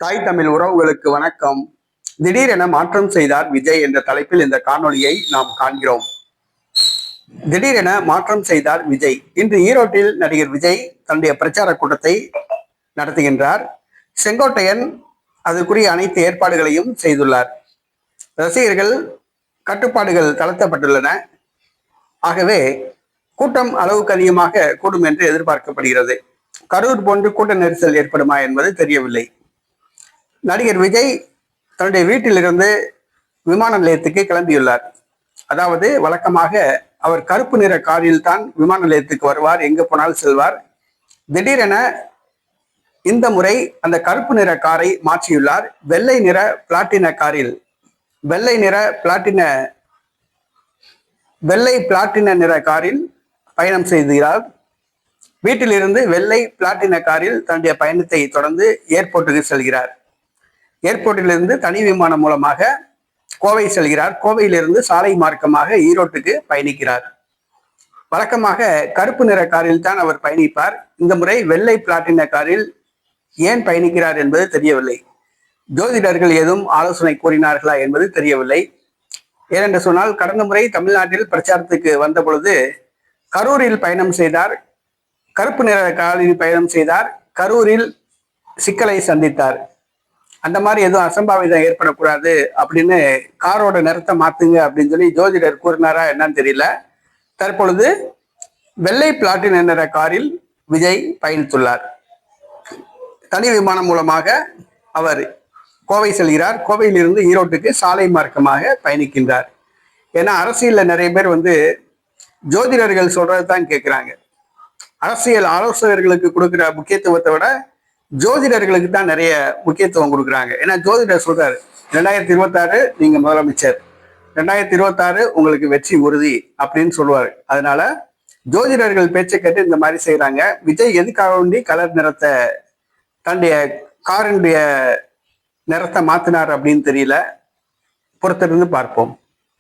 தாய் தமிழ் உறவுகளுக்கு வணக்கம். திடீரென மாற்றம் செய்தார் விஜய் என்ற தலைப்பில் இந்த காணொளியை நாம் காண்கிறோம். திடீரென மாற்றம் செய்தார் விஜய். இன்று ஈரோட்டில் நடிகர் விஜய் தன்னுடைய பிரச்சார கூட்டத்தை நடத்துகின்றார். செங்கோட்டையன் அதற்குரிய அனைத்து ஏற்பாடுகளையும் செய்துள்ளார். ரசிகர்கள் கட்டுப்பாடுகள் தளர்த்தப்பட்டுள்ளன. ஆகவே கூட்டம் அளவுக்கு அதிகமாக கூடும் என்று எதிர்பார்க்கப்படுகிறது. கரூர் போன்று கூட்ட நெரிசல் ஏற்படுமா என்பது தெரியவில்லை. நடிகர் விஜய் தன்னுடைய வீட்டிலிருந்து விமான நிலையத்துக்கு கிளம்பியுள்ளார். அதாவது வழக்கமாக அவர் கருப்பு நிற காரில் தான் விமான நிலையத்துக்கு வருவார், எங்க போனாலும் செல்வார். திடீரென இந்த முறை அந்த கருப்பு நிற காரை மாற்றியுள்ளார். வெள்ளை பிளாட்டின நிற காரில் பயணம் செய்கிறார். வீட்டிலிருந்து வெள்ளை பிளாட்டின காரில் தன்னுடைய பயணத்தை தொடர்ந்து ஏர்போர்ட்டுக்கு செல்கிறார். ஏர்போர்ட்டிலிருந்து தனி விமானம் மூலமாக கோவை செல்கிறார். கோவையிலிருந்து சாலை மார்க்கமாக ஈரோட்டுக்கு பயணிக்கிறார். வழக்கமாக கருப்பு நிற காரில் தான் அவர் பயணிப்பார். இந்த முறை வெள்ளை பிளாட்டின காரில் ஏன் பயணிக்கிறார் என்பது தெரியவில்லை. ஜோதிடர்கள் ஏதும் ஆலோசனை கூறினார்களா என்பது தெரியவில்லை. ஏனென்று சொன்னால் கடந்த முறை தமிழ்நாட்டில் பிரச்சாரத்துக்கு வந்த பொழுது கரூரில் பயணம் செய்தார். கருப்பு நிற காரில் பயணம் செய்தார். கரூரில் சிக்கலை சந்தித்தார். அந்த மாதிரி எதுவும் அசம்பாவிதம் ஏற்படக்கூடாது அப்படின்னு காரோட நிறத்தை மாத்துங்க அப்படின்னு சொல்லி ஜோதிடர் கூறினாரா என்னன்னு தெரியல. தற்பொழுது வெள்ளை பிளாட்டின நிற காரில் விஜய் பயணித்துள்ளார். தனி விமானம் மூலமாக அவர் கோவை செல்கிறார். கோவையிலிருந்து ஈரோட்டுக்கு சாலை மார்க்கமாக பயணிக்கின்றார். ஏன்னா அரசியல்ல நிறைய பேர் ஜோதிடர்கள் சொல்றதுதான் கேட்கிறாங்க. அரசியல் ஆலோசகர்களுக்கு கொடுக்குற முக்கியத்துவத்தை விட ஜோதிடர்களுக்கு தான் நிறைய முக்கியத்துவம் கொடுக்குறாங்க. ஏன்னா ஜோதிடர் சொல்றாரு 2026 நீங்க முதலமைச்சர், 2026 உங்களுக்கு வெற்றி உறுதி அப்படின்னு சொல்லுவாரு. அதனால ஜோதிடர்கள் பேச்சை கேட்டு இந்த மாதிரி செய்யறாங்க. விஜய் எதுக்காக வேண்டி கலர் நிறத்தை தன்னுடைய காரினுடைய நிறத்தை மாத்தினார் அப்படின்னு தெரியல. பொறுத்திருந்து பார்ப்போம்.